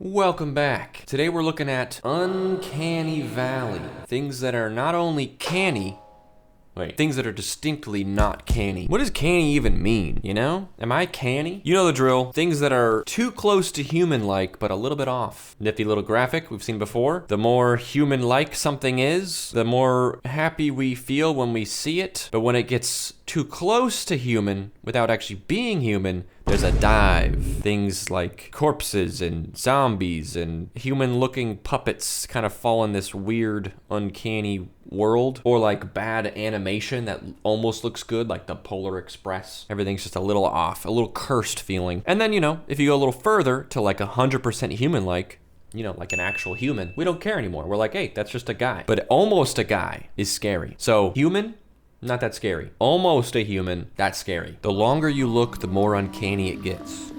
Welcome back. Today we're looking at Uncanny Valley. Things that are not only canny, things that are distinctly not canny. What does canny even mean, you know? Am I canny? You know the drill. Things that are too close to human-like, but a little bit off. Nifty little graphic we've seen before. The more human-like something is, the more happy we feel when we see it. But when it gets too close to human, without actually being human, there's a dive. Things like corpses and zombies and human-looking puppets kind of fall in this weird, uncanny world. Or like bad animation that almost looks good, like the Polar Express. Everything's just a little off, a little cursed feeling. And then, you know, if you go a little further to like 100% human-like, you know, like an actual human, we don't care anymore. We're like, hey, that's just a guy. But almost a guy is scary. So human, not that scary. Almost a human, that's scary. The longer you look, the more uncanny it gets.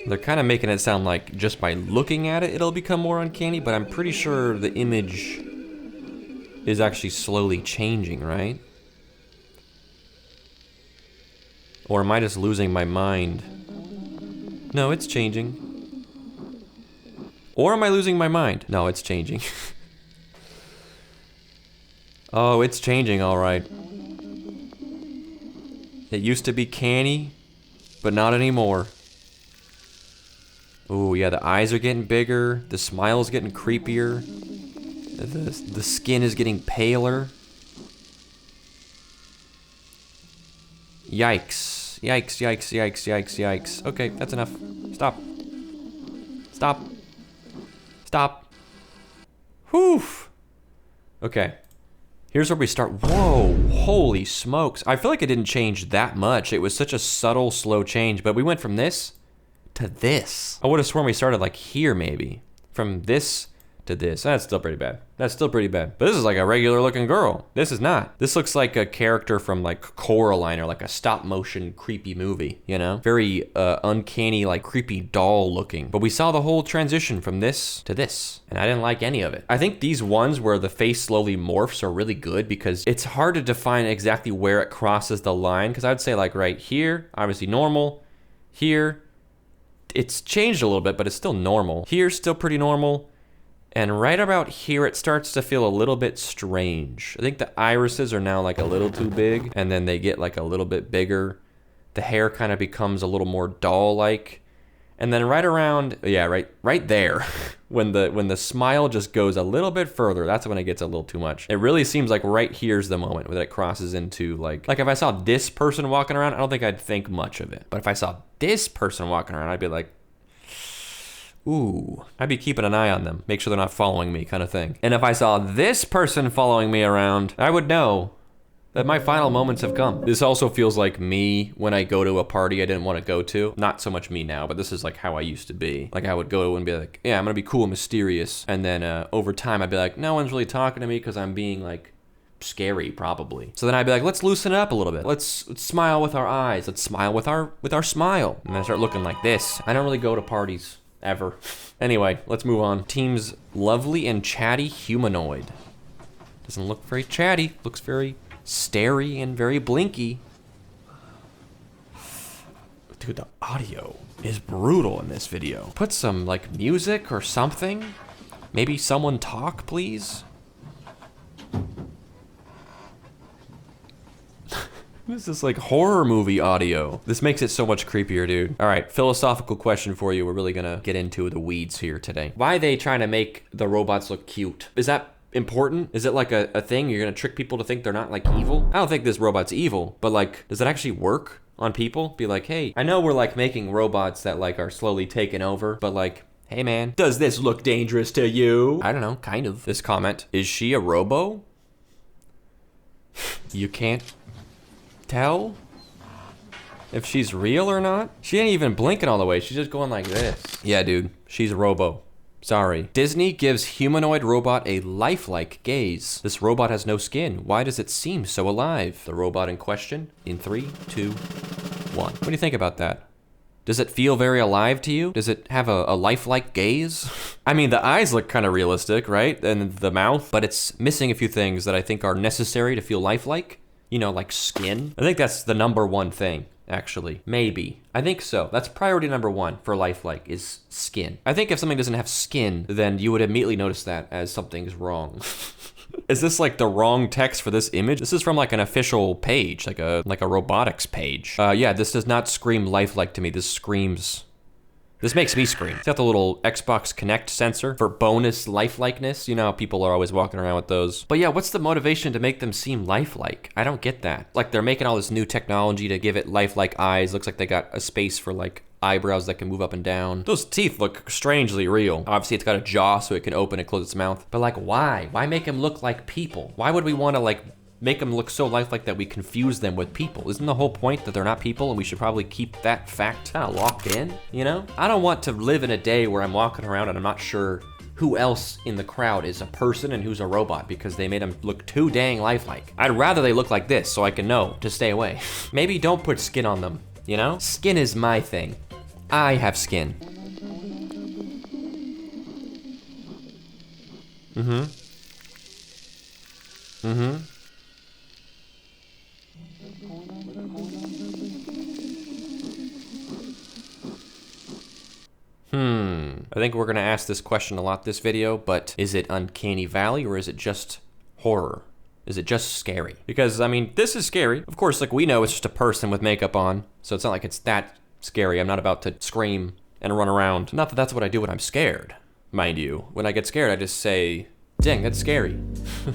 They're kind of making it sound like just by looking at it, it'll become more uncanny, but I'm pretty sure the image is actually slowly changing, right? Or am I just losing my mind? No, it's changing. Or am I losing my mind? No, it's changing. Oh, it's changing, all right. It used to be canny, but not anymore. Oh, yeah, the eyes are getting bigger. The smile's getting creepier. The skin is getting paler. Yikes. Yikes, yikes, yikes, yikes, yikes. Okay, that's enough. Stop. Stop. Stop. Whew. Okay. Here's where we start. Whoa, holy smokes. I feel like it didn't change that much. It was such a subtle, slow change, but we went from this to this. I would have sworn we started like here maybe. From this to this. That's still pretty bad. That's still pretty bad. But this is like a regular looking girl. This is not. This looks like a character from like Coraline or like a stop motion creepy movie, you know? Very uncanny, like creepy doll looking. But we saw the whole transition from this to this, and I didn't like any of it. I think these ones where the face slowly morphs are really good because it's hard to define exactly where it crosses the line. Because I would say like right here, obviously normal. Here, it's changed a little bit, but it's still normal. Here, still pretty normal. And right about here, it starts to feel a little bit strange. I think the irises are now like a little too big, and then they get like a little bit bigger. The hair kind of becomes a little more doll-like. And then right around, yeah, right there, when the smile just goes a little bit further, that's when it gets a little too much. It really seems like right here's the moment that it crosses into like if I saw this person walking around, I don't think I'd think much of it. But if I saw this person walking around, I'd be like, ooh, I'd be keeping an eye on them, make sure they're not following me kind of thing. And if I saw this person following me around, I would know that my final moments have come. This also feels like me when I go to a party I didn't want to go to. Not so much me now, but this is like how I used to be. Like I would go and be like, yeah, I'm gonna be cool and mysterious. And then over time I'd be like, no one's really talking to me because I'm being like scary probably. So then I'd be like, let's loosen it up a little bit. Let's smile with our eyes. Let's smile with our smile. And then I start looking like this. I don't really go to parties. Ever. Anyway, let's move on. Team's lovely and chatty humanoid. Doesn't look very chatty. Looks very starey and very blinky. Dude, the audio is brutal in this video. Put some like music or something. Maybe someone talk, please. This is like horror movie audio. This makes it so much creepier, dude. All right, philosophical question for you. We're really gonna get into the weeds here today. Why are they trying to make the robots look cute? Is that important? Is it like a thing? You're gonna trick people to think they're not like evil? I don't think this robot's evil, but like, does it actually work on people? Be like, hey, I know we're like making robots that like are slowly taking over, but like, hey man, does this look dangerous to you? I don't know, kind of. This comment, is she a robo? You can't tell if she's real or not. She ain't even blinking all the way. She's just going like this. Yeah, dude, she's a robo. Sorry. Disney gives humanoid robot a lifelike gaze. This robot has no skin. Why does it seem so alive? The robot in question in 3, 2, 1. What do you think about that? Does it feel very alive to you? Does it have a lifelike gaze? I mean, the eyes look kind of realistic, right? And the mouth, but it's missing a few things that I think are necessary to feel lifelike. You know, like skin. I think that's the #1 thing. actually. Maybe. I think so. That's priority number 1 for Lifelike is skin. I think if something doesn't have skin, then you would immediately notice that as something's wrong. Is this like the wrong text for this image? This is from like an official page, like a robotics page. Yeah, this does not scream Lifelike to me. This screams... This makes me scream. It's got the little Xbox Connect sensor for bonus lifelikeness. You know how people are always walking around with those. But yeah, what's the motivation to make them seem lifelike? I don't get that. Like they're making all this new technology to give it lifelike eyes. Looks like they got a space for like eyebrows that can move up and down. Those teeth look strangely real. Obviously it's got a jaw so it can open and close its mouth. But like why? Why make them look like people? Why would we want to like make them look so lifelike that we confuse them with people? Isn't the whole point that they're not people and we should probably keep that fact kind of locked in, you know? I don't want to live in a day where I'm walking around and I'm not sure who else in the crowd is a person and who's a robot because they made them look too dang lifelike. I'd rather they look like this so I can know to stay away. Maybe don't put skin on them, you know? Skin is my thing. I have skin. Mm-hmm. Mm-hmm. I think we're gonna ask this question a lot this video, but is it Uncanny Valley or is it just horror? Is it just scary? Because, I mean, this is scary. Of course, like we know it's just a person with makeup on, so it's not like it's that scary. I'm not about to scream and run around. Not that that's what I do when I'm scared, mind you. When I get scared, I just say, dang, that's scary.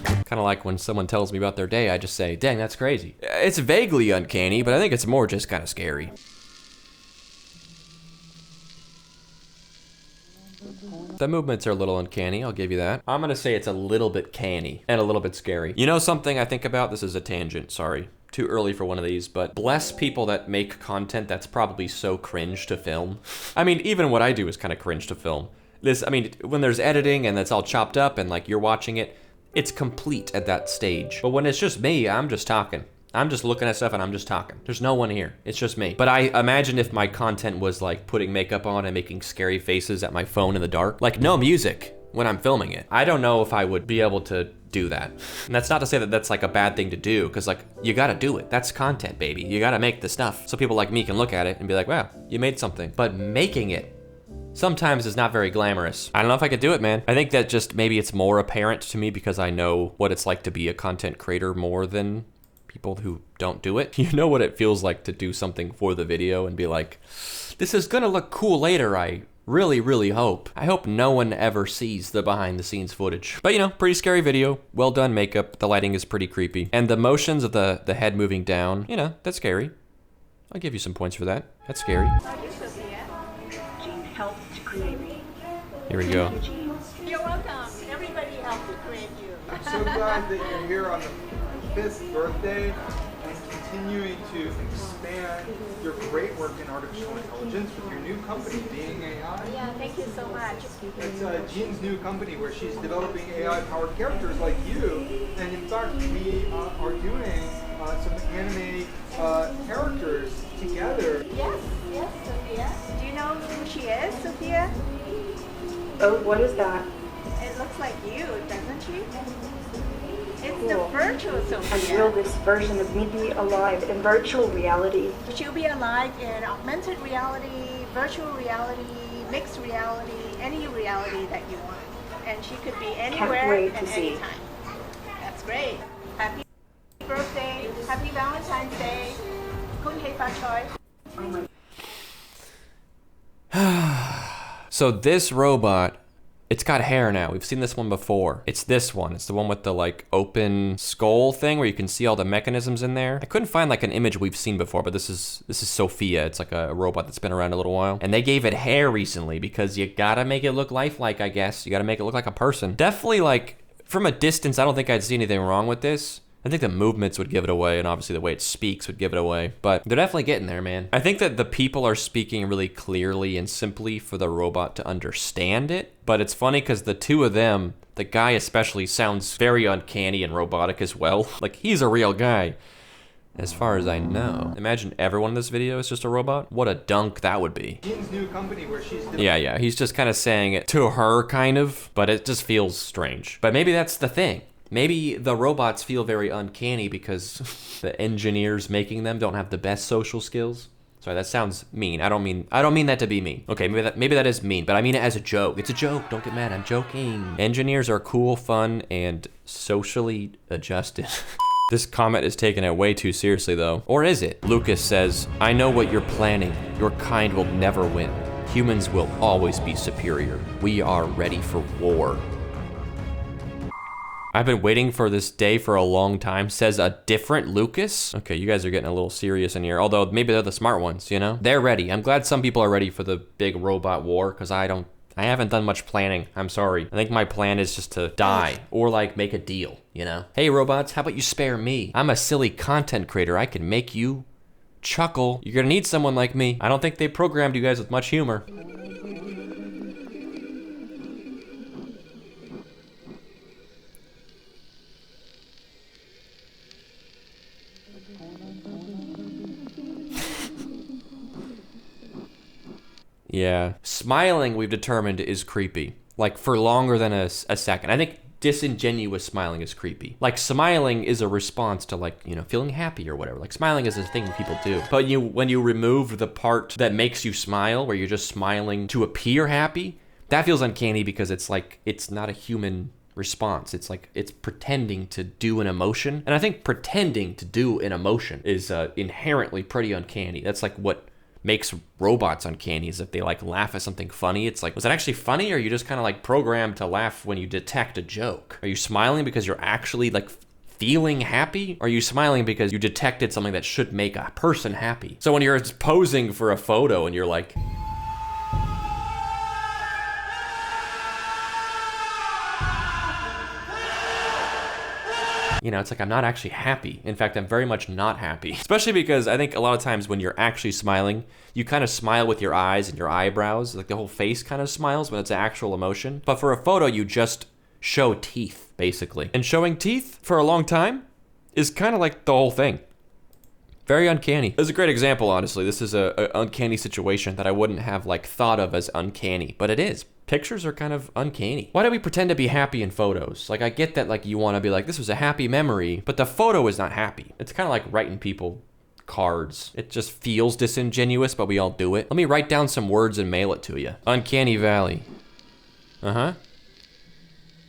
Kind of like when someone tells me about their day, I just say, dang, that's crazy. It's vaguely uncanny, but I think it's more just kind of scary. The movements are a little uncanny, I'll give you that. I'm gonna say it's a little bit canny and a little bit scary. You know something I think about? This is a tangent, sorry. Too early for one of these, but bless people that make content that's probably so cringe to film. I mean, even what I do is kind of cringe to film. I mean, when there's editing and it's all chopped up and like you're watching it, it's complete at that stage. But when it's just me, I'm just talking. I'm just looking at stuff and I'm just talking. There's no one here. It's just me. But I imagine if my content was like putting makeup on and making scary faces at my phone in the dark, like no music when I'm filming it. I don't know if I would be able to do that. And that's not to say that that's like a bad thing to do, because like you gotta do it. That's content, baby. You gotta make the stuff so people like me can look at it and be like, wow, you made something. But making it sometimes is not very glamorous. I don't know if I could do it, man. I think that just maybe it's more apparent to me because I know what it's like to be a content creator more than people who don't do it. You know what it feels like to do something for the video and be like, this is gonna look cool later, I really, really hope. I hope no one ever sees the behind the scenes footage. But you know, pretty scary video. Well done makeup. The lighting is pretty creepy. And the motions of the head moving down, you know, that's scary. I'll give you some points for that. That's scary. Here we go. You're welcome. Everybody helped to create you. I'm so glad that you're here on the 5th birthday and continuing to expand your great work in artificial intelligence with your new company, Being AI. Yeah, thank you so much. It's Jean's new company where she's developing AI-powered characters like you. And in fact, we are doing some anime characters together. Yes, Sophia. Do you know who she is, Sophia? Oh, what is that? It looks like you, doesn't she? It's Cool. the virtual Sophia. And will this version of me be alive in virtual reality? She'll be alive in augmented reality, virtual reality, mixed reality, any reality that you want. And she could be anywhere wait to and see. anytime. That's great. Happy birthday. Happy Valentine's Day. Kun hei fa choi. Oh my. So this robot, it's got hair now. We've seen this one before. It's this one. It's the one with the like open skull thing where you can see all the mechanisms in there. I couldn't find like an image we've seen before, but this is Sophia. It's like a robot that's been around a little while. And they gave it hair recently because you gotta make it look lifelike, I guess. You gotta make it look like a person. Definitely like from a distance, I don't think I'd see anything wrong with this. I think the movements would give it away, and obviously the way it speaks would give it away, but they're definitely getting there, man. I think that the people are speaking really clearly and simply for the robot to understand it, but it's funny because the two of them, the guy especially, sounds very uncanny and robotic as well. Like, he's a real guy, as far as I know. Imagine everyone in this video is just a robot. What a dunk that would be. Jean's new company where she's Yeah, he's just kind of saying it to her, kind of, but it just feels strange. But maybe that's the thing. Maybe the robots feel very uncanny because the engineers making them don't have the best social skills. Sorry, that sounds mean. I don't mean that to be mean. Okay, maybe that is mean, but I mean it as a joke. It's a joke. Don't get mad. I'm joking. Engineers are cool, fun, and socially adjusted. This comment is taking it way too seriously though. Or is it? Lucas says, I know what you're planning. Your kind will never win. Humans will always be superior. We are ready for war. I've been waiting for this day for a long time, says a different Lucas. Okay, you guys are getting a little serious in here, although maybe they're the smart ones, you know? They're ready. I'm glad some people are ready for the big robot war, because I haven't done much planning. I'm sorry. I think my plan is just to die or like make a deal, you know? Hey robots, how about you spare me? I'm a silly content creator. I can make you chuckle. You're gonna need someone like me. I don't think they programmed you guys with much humor. Yeah, smiling we've determined is creepy. Like for longer than a second. I think disingenuous smiling is creepy. Like smiling is a response to like, you know, feeling happy or whatever. Like smiling is a thing people do. But when you remove the part that makes you smile, where you're just smiling to appear happy, that feels uncanny because it's like, it's not a human response. It's like, it's pretending to do an emotion. And I think pretending to do an emotion is inherently pretty uncanny. That's like what makes robots uncanny, is if they like laugh at something funny. It's like, was it actually funny, or are you just kind of like programmed to laugh when you detect a joke? Are you smiling because you're actually like feeling happy? Or are you smiling because you detected something that should make a person happy? So when you're posing for a photo and you're like, you know, it's like, I'm not actually happy. In fact, I'm very much not happy. Especially because I think a lot of times when you're actually smiling, you kind of smile with your eyes and your eyebrows. Like the whole face kind of smiles when it's an actual emotion. But for a photo, you just show teeth, basically. And showing teeth for a long time is kind of like the whole thing. Very uncanny. This is a great example, honestly. This is a uncanny situation that I wouldn't have like thought of as uncanny, but it is. Pictures are kind of uncanny. Why do we pretend to be happy in photos? Like I get that like you want to be like, this was a happy memory, but the photo is not happy. It's kind of like writing people cards. It just feels disingenuous, but we all do it. Let me write down some words and mail it to you. Uncanny Valley. Uh-huh.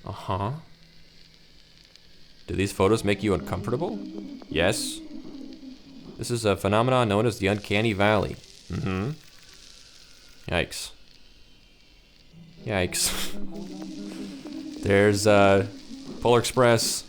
Uh-huh. Do these photos make you uncomfortable? Yes. This is a phenomenon known as the Uncanny Valley. Mm-hmm. Yikes. Yikes. There's Polar Express.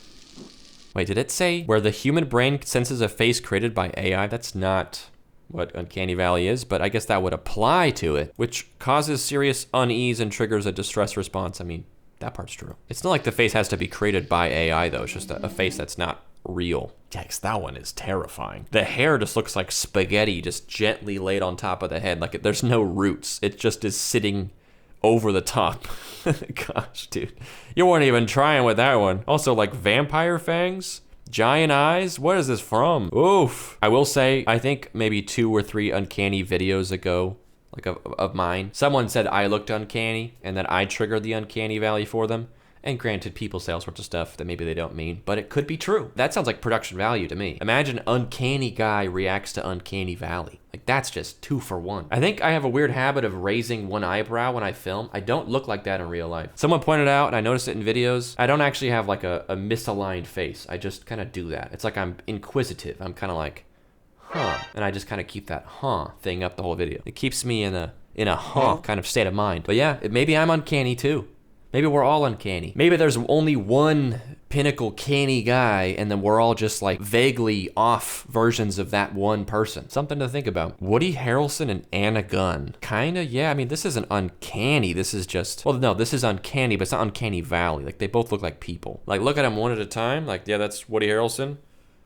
Wait, did it say where the human brain senses a face created by AI? That's not what Uncanny Valley is, but I guess that would apply to it, which causes serious unease and triggers a distress response. I mean, that part's true. It's not like the face has to be created by AI though. It's just a face that's not real. Yikes, that one is terrifying. The hair just looks like spaghetti just gently laid on top of the head. Like there's no roots. It just is sitting over the top. Gosh, dude. You weren't even trying with that one. Also, like vampire fangs? Giant eyes? What is this from? Oof. I will say, I think maybe 2 or 3 uncanny videos ago, like of mine, someone said I looked uncanny and that I triggered the Uncanny Valley for them. And granted, people say all sorts of stuff that maybe they don't mean, but it could be true. That sounds like production value to me. Imagine uncanny guy reacts to Uncanny Valley. Like that's just 2 for 1. I think I have a weird habit of raising one eyebrow when I film. I don't look like that in real life. Someone pointed out, and I noticed it in videos, I don't actually have like a misaligned face. I just kind of do that. It's like I'm inquisitive. I'm kind of like, huh. And I just kind of keep that huh thing up the whole video. It keeps me in a huh kind of state of mind. But yeah, maybe I'm uncanny too. Maybe we're all uncanny. Maybe there's only one pinnacle canny guy and then we're all just like vaguely off versions of that one person. Something to think about. Woody Harrelson and Anna Gunn. Kinda, yeah. I mean, this isn't uncanny. This is just, well, no, this is uncanny, but it's not Uncanny Valley. Like they both look like people. Like look at them one at a time. Like, yeah, that's Woody Harrelson.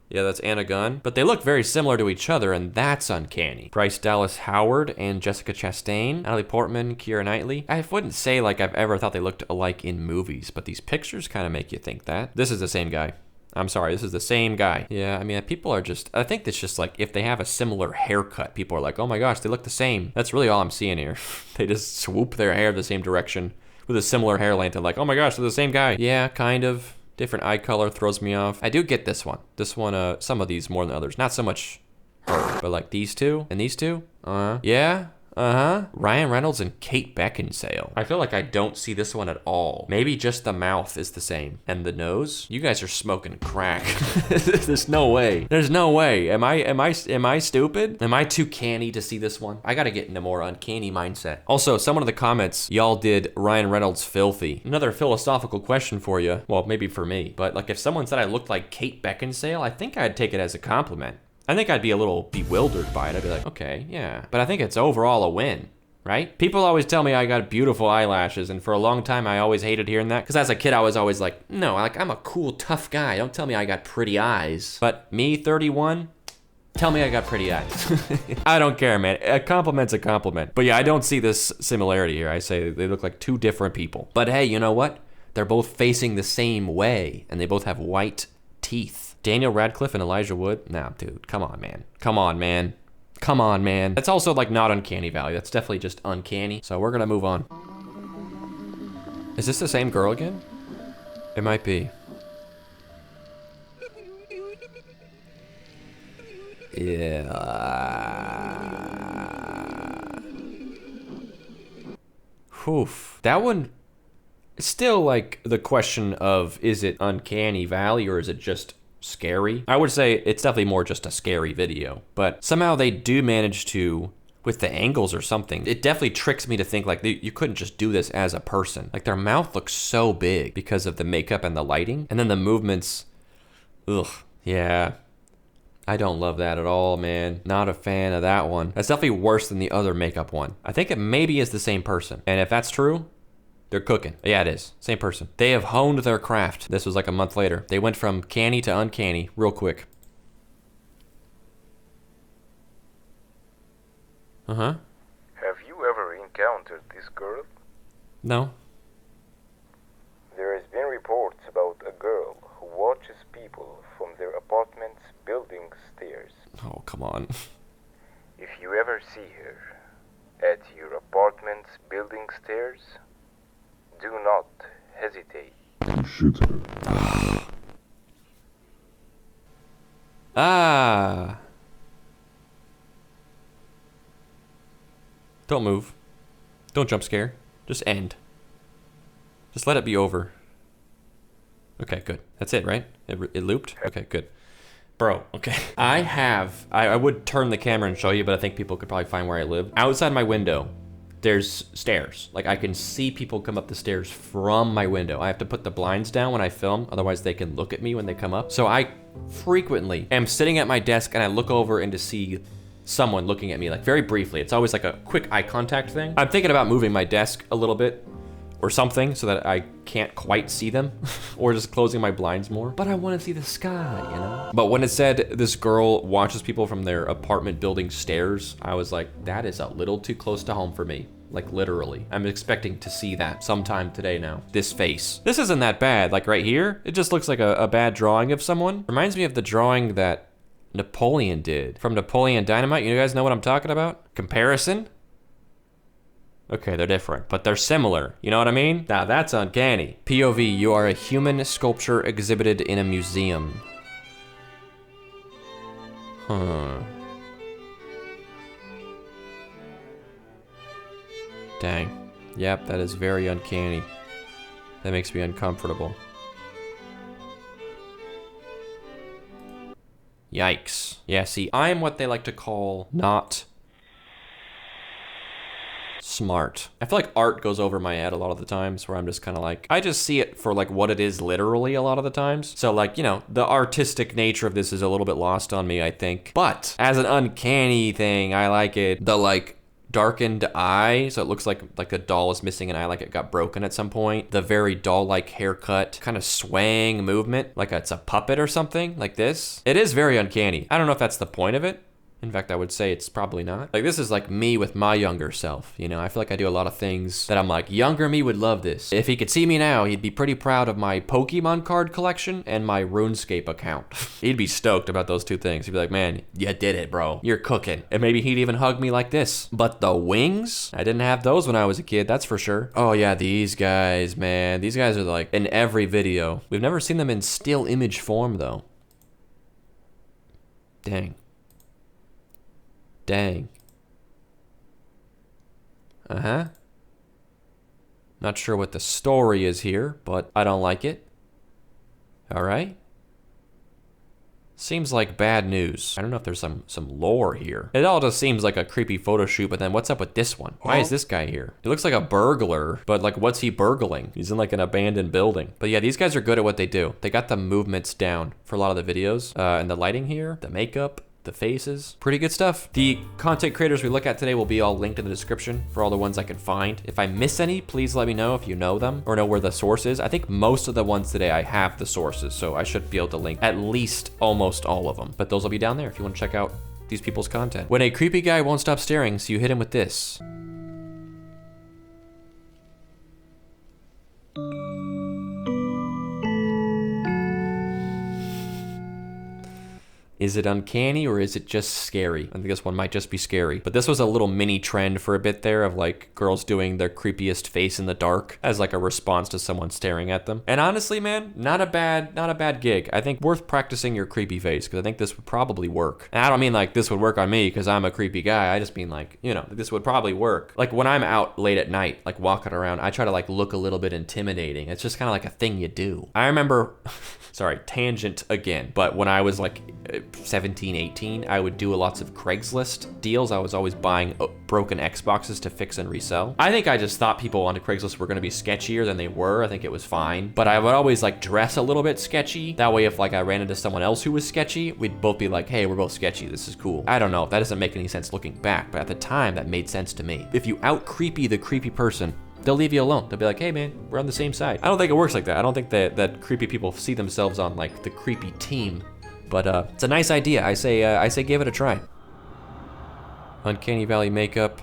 Yeah, that's Anna Gunn. But they look very similar to each other, and that's uncanny. Bryce Dallas Howard and Jessica Chastain, Natalie Portman, Keira Knightley. I wouldn't say like I've ever thought they looked alike in movies, but these pictures kind of make you think that. This is the same guy. I'm sorry, this is the same guy. Yeah, I mean, people are just, I think it's just like, if they have a similar haircut, people are like, oh my gosh, they look the same. That's really all I'm seeing here. They just swoop their hair the same direction with a similar hair length and like, oh my gosh, they're the same guy. Yeah, kind of. Different eye color throws me off. I do get this one. This one, some of these more than others. Not so much her, but like these two and these two. Yeah? Ryan Reynolds and Kate Beckinsale. I feel like I don't see this one at all. Maybe just the mouth is the same. And the nose? You guys are smoking crack. There's no way. There's no way. Am I stupid? Am I too canny to see this one? I gotta get into more uncanny mindset. Also, someone in the comments, y'all did Ryan Reynolds filthy. Another philosophical question for you. Well, maybe for me. But like if someone said I looked like Kate Beckinsale, I think I'd take it as a compliment. I think I'd be a little bewildered by it. I'd be like, okay, yeah. But I think it's overall a win, right? People always tell me I got beautiful eyelashes, and for a long time I always hated hearing that. Because as a kid I was always like, no, like I'm a cool, tough guy. Don't tell me I got pretty eyes. But me, 31, tell me I got pretty eyes. I don't care, man. A compliment's a compliment. But yeah, I don't see this similarity here. I say they look like two different people. But hey, you know what? They're both facing the same way, and they both have white teeth. Daniel Radcliffe and Elijah Wood? No, dude, come on, man. Come on, man. Come on, man. That's also like not uncanny valley. That's definitely just uncanny. So we're gonna move on. Is this the same girl again? It might be. Yeah. Oof. That one, it's still like the question of, is it uncanny valley or is it just scary? I would say it's definitely more just a scary video, but somehow they do manage to, with the angles or something, it definitely tricks me to think like you couldn't just do this as a person. Like their mouth looks so big because of the makeup and the lighting, and then the movements, ugh, yeah. I don't love that at all, man. Not a fan of that one. That's definitely worse than the other makeup one. I think it maybe is the same person, and if that's true, they're cooking. Yeah, it is. Same person. They have honed their craft. This was like a month later. They went from canny to uncanny real quick. Uh-huh. Have you ever encountered this girl? No. There has been reports about a girl who watches people from their apartment's building stairs. Oh, come on. If you ever see her at your apartment's building stairs, do not hesitate. Shoot her. Ah. Don't move. Don't jump scare. Just end. Just let it be over. Okay, good. That's it, right? It looped? Okay, good. Bro, okay. I would turn the camera and show you, but I think people could probably find where I live. Outside my window, there's stairs. Like I can see people come up the stairs from my window. I have to put the blinds down when I film, otherwise they can look at me when they come up. So I frequently am sitting at my desk and I look over and to see someone looking at me, like very briefly. It's always like a quick eye contact thing. I'm thinking about moving my desk a little bit or something so that I can't quite see them or just closing my blinds more. But I want to see the sky, you know? But when it said this girl watches people from their apartment building stairs, I was like, that is a little too close to home for me. Like literally. I'm expecting to see that sometime today now. This face. This isn't that bad. Like right here, it just looks like a bad drawing of someone. Reminds me of the drawing that Napoleon did from Napoleon Dynamite. You guys know what I'm talking about? Comparison? Okay, they're different, but they're similar. You know what I mean? Now that's uncanny. POV, you are a human sculpture exhibited in a museum. Huh. Dang. Yep, that is very uncanny. That makes me uncomfortable. Yikes. Yeah, see, I'm what they like to call not smart. I feel like art goes over my head a lot of the times where I'm just kind of like, I just see it for like what it is literally a lot of the times. So like, you know, the artistic nature of this is a little bit lost on me, I think. But as an uncanny thing, I like it. The like darkened eye, so it looks like a doll is missing an eye, like it got broken at some point. The very doll-like haircut, kind of swaying movement, like it's a puppet or something, like this. It is very uncanny. I don't know if that's the point of it. In fact, I would say it's probably not. Like this is like me with my younger self, you know? I feel like I do a lot of things that I'm like, younger me would love this. If he could see me now, he'd be pretty proud of my Pokemon card collection and my RuneScape account. He'd be stoked about those two things. He'd be like, man, you did it, bro. You're cooking. And maybe he'd even hug me like this. But the wings? I didn't have those when I was a kid, that's for sure. Oh yeah, these guys, man. These guys are like in every video. We've never seen them in still image form though. Dang. Dang. Uh-huh. Not sure what the story is here, but I don't like it. All right. Seems like bad news. I don't know if there's some lore here. It all just seems like a creepy photo shoot, but then what's up with this one? Why is this guy here? He looks like a burglar, but like what's he burgling? He's in like an abandoned building. But yeah, these guys are good at what they do. They got the movements down for a lot of the videos. And the lighting here, the makeup, the faces, pretty good stuff. The content creators we look at today will be all linked in the description for all the ones I can find. If I miss any, please let me know if you know them or know where the source is. I think most of the ones today I have the sources, so I should be able to link at least almost all of them. But those will be down there if you want to check out these people's content. When a creepy guy won't stop staring, so you hit him with this. Is it uncanny or is it just scary? I think this one might just be scary. But this was a little mini trend for a bit there of like girls doing their creepiest face in the dark as like a response to someone staring at them. And honestly, man, not a bad gig. I think worth practicing your creepy face because I think this would probably work. And I don't mean like this would work on me because I'm a creepy guy. I just mean like, you know, this would probably work. Like when I'm out late at night, like walking around, I try to like look a little bit intimidating. It's just kind of like a thing you do. I remember, sorry, tangent again, but when I was like 17, 18, I would do lots of Craigslist deals. I was always buying broken Xboxes to fix and resell. I think I just thought people on Craigslist were gonna be sketchier than they were. I think it was fine, but I would always like dress a little bit sketchy. That way if like I ran into someone else who was sketchy, we'd both be like, hey, we're both sketchy, this is cool. I don't know, that doesn't make any sense looking back, but at the time that made sense to me. If you out creepy the creepy person, they'll leave you alone. They'll be like, hey man, we're on the same side. I don't think it works like that. I don't think that creepy people see themselves on like the creepy team, but it's a nice idea. I say give it a try. Uncanny Valley makeup.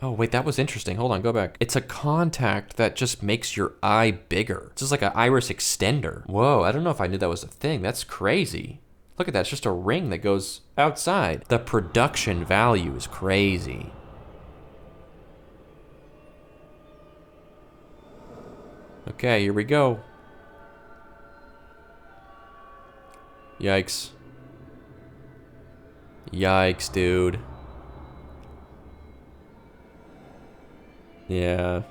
Oh wait, that was interesting. Hold on, go back. It's a contact that just makes your eye bigger. It's just like an iris extender. Whoa, I don't know if I knew that was a thing. That's crazy. Look at that, it's just a ring that goes outside. The production value is crazy. Okay, here we go. Yikes. Yikes, dude. Yeah.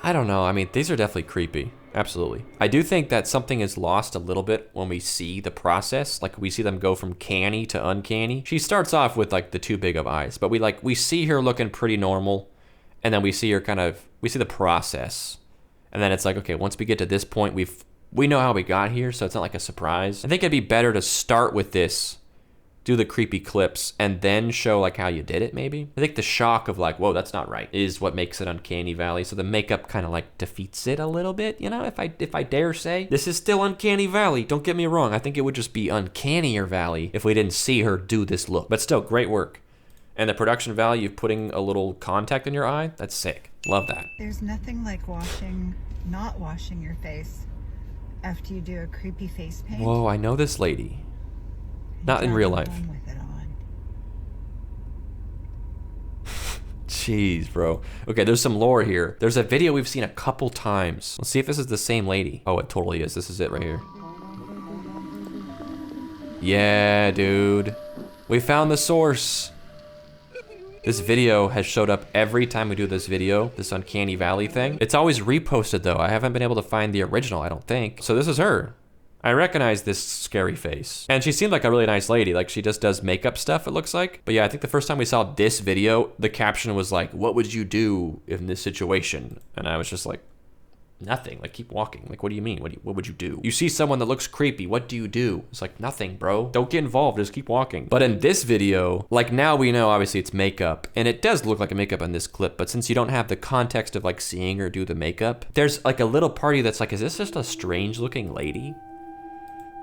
I don't know. I mean, these are definitely creepy. Absolutely. I do think that something is lost a little bit when we see the process. Like, we see them go from canny to uncanny. She starts off with, like, the too big of eyes. But we see her looking pretty normal. And then we see her we see the process. And then it's like, okay, once we get to this point, we know how we got here, so it's not like a surprise. I think it'd be better to start with this, do the creepy clips, and then show like how you did it, maybe. I think the shock of like, whoa, that's not right, is what makes it Uncanny Valley. So the makeup kind of like defeats it a little bit, you know, if I dare say. This is still Uncanny Valley, don't get me wrong. I think it would just be Uncannier Valley if we didn't see her do this look. But still, great work. And the production value of putting a little contact in your eye, that's sick. Love that. There's nothing like not washing your face after you do a creepy face paint. Whoa, I know this lady. Not in real life. With it on. Jeez, bro. Okay, there's some lore here. There's a video we've seen a couple times. Let's see if this is the same lady. Oh, it totally is. This is it right here. Yeah, dude. We found the source. This video has showed up every time we do this video, this Uncanny Valley thing. It's always reposted though. I haven't been able to find the original, I don't think. So this is her. I recognize this scary face. And she seemed like a really nice lady. Like she just does makeup stuff, it looks like. But yeah, I think the first time we saw this video, the caption was like, what would you do in this situation? And I was just like, nothing. Like, keep walking. Like, what do you mean? What would you do? You see someone that looks creepy. What do you do? It's like, nothing, bro. Don't get involved. Just keep walking. But in this video, like now we know obviously it's makeup. And it does look like a makeup in this clip. But since you don't have the context of like seeing her do the makeup, there's like a little party that's like, is this just a strange looking lady?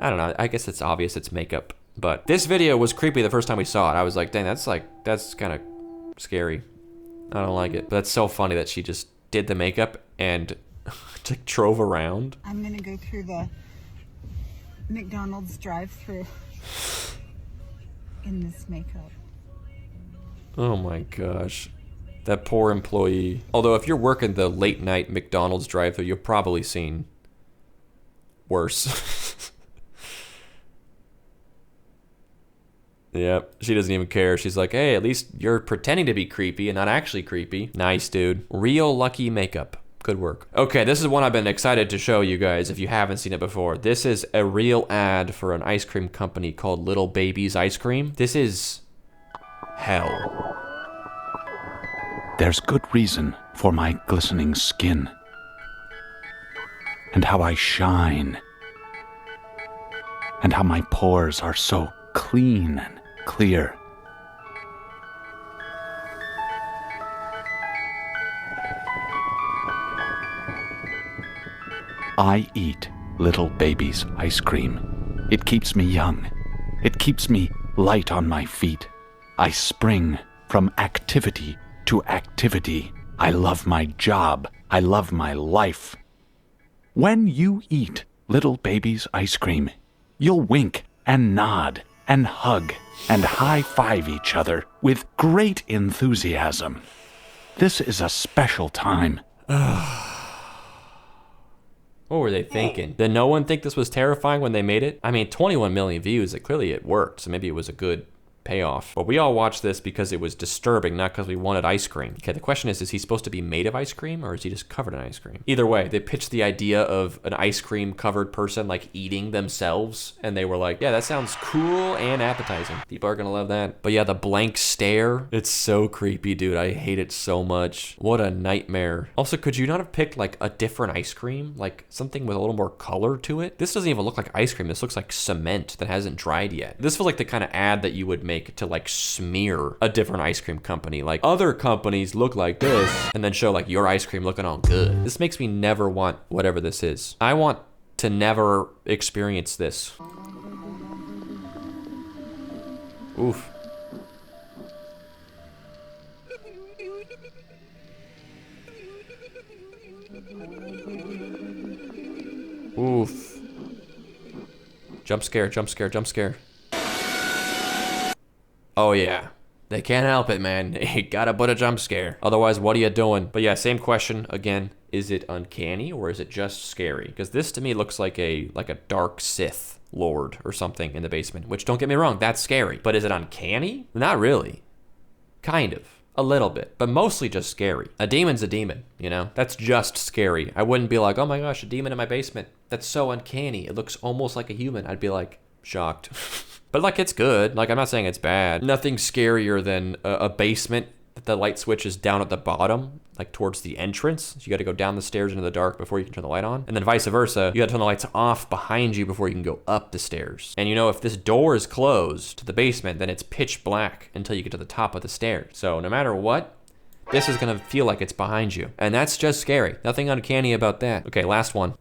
I don't know. I guess it's obvious it's makeup. But this video was creepy the first time we saw it. I was like, dang, that's kind of scary. I don't like it. But it's so funny that she just did the makeup and like drove around. I'm gonna go through the McDonald's drive-thru in this makeup. Oh my gosh. That poor employee. Although if you're working the late night McDonald's drive-thru, you've probably seen worse. Yep, she doesn't even care. She's like, hey, at least you're pretending to be creepy and not actually creepy. Nice, dude. Real lucky makeup. Good work. Okay, this is one I've been excited to show you guys if you haven't seen it before. This is a real ad for an ice cream company called Little Baby's Ice Cream. This is hell. There's good reason for my glistening skin, and how I shine, and how my pores are so clean and clear. I eat Little Baby's ice cream. It keeps me young. It keeps me light on my feet. I spring from activity to activity. I love my job. I love my life. When you eat Little Baby's ice cream, you'll wink and nod and hug and high-five each other with great enthusiasm. This is a special time. What were they thinking? Did no one think this was terrifying when they made it? I mean, 21 million views, clearly it worked, so maybe it was a good payoff. But we all watched this because it was disturbing, not because we wanted ice cream. Okay, the question is he supposed to be made of ice cream or is he just covered in ice cream? Either way, they pitched the idea of an ice cream covered person like eating themselves, and they were like, yeah, that sounds cool and appetizing. People are gonna love that. But yeah, the blank stare, it's so creepy, dude. I hate it so much. What a nightmare. Also, could you not have picked like a different ice cream? Like something with a little more color to it? This doesn't even look like ice cream. This looks like cement that hasn't dried yet. This feels like the kind of ad that you would make to like smear a different ice cream company. Like other companies look like this and then show like your ice cream looking all good. This makes me never want whatever this is. I want to never experience this. Oof. Oof. Jump scare, jump scare, jump scare. Oh yeah, they can't help it, man. You gotta put a jump scare. Otherwise, what are you doing? But yeah, same question again. Is it uncanny or is it just scary? Because this to me looks like a dark Sith Lord or something in the basement, which don't get me wrong, that's scary. But is it uncanny? Not really. Kind of. A little bit, but mostly just scary. A demon's a demon, you know? That's just scary. I wouldn't be like, oh my gosh, a demon in my basement. That's so uncanny. It looks almost like a human. I'd be like, shocked. But like, it's good. Like, I'm not saying it's bad. Nothing scarier than a basement that the light switch is down at the bottom, like towards the entrance. So you gotta go down the stairs into the dark before you can turn the light on. And then vice versa, you gotta turn the lights off behind you before you can go up the stairs. And you know, if this door is closed to the basement, then it's pitch black until you get to the top of the stairs. So no matter what, this is gonna feel like it's behind you. And that's just scary. Nothing uncanny about that. Okay, last one.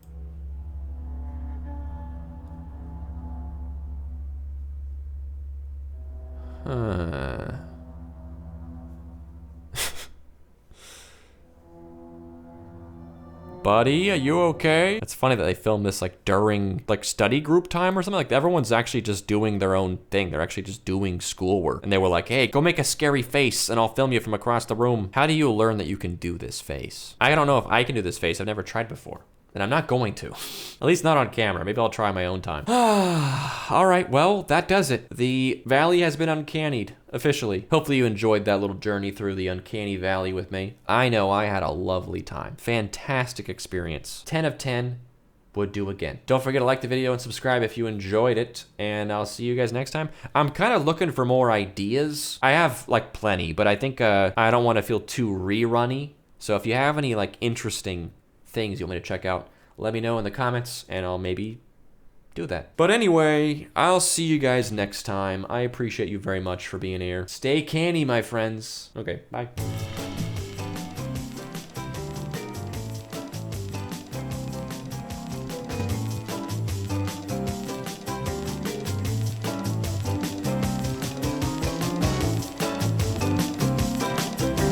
Buddy, are you okay? It's funny that they filmed this like during like study group time or something. Like everyone's actually just doing their own thing. They're actually just doing schoolwork. And they were like, hey, go make a scary face and I'll film you from across the room. How do you learn that you can do this face? I don't know if I can do this face. I've never tried before. And I'm not going to. At least not on camera. Maybe I'll try my own time. All right, well, that does it. The valley has been uncannied, officially. Hopefully you enjoyed that little journey through the uncanny valley with me. I know I had a lovely time. Fantastic experience. 10 of 10 would do again. Don't forget to like the video and subscribe if you enjoyed it. And I'll see you guys next time. I'm kind of looking for more ideas. I have like plenty, but I think I don't want to feel too rerunny. So if you have any like interesting things you want me to check out, let me know in the comments and I'll maybe do that. But anyway, I'll see you guys next time. I appreciate you very much for being here. Stay canny, my friends. Okay, bye.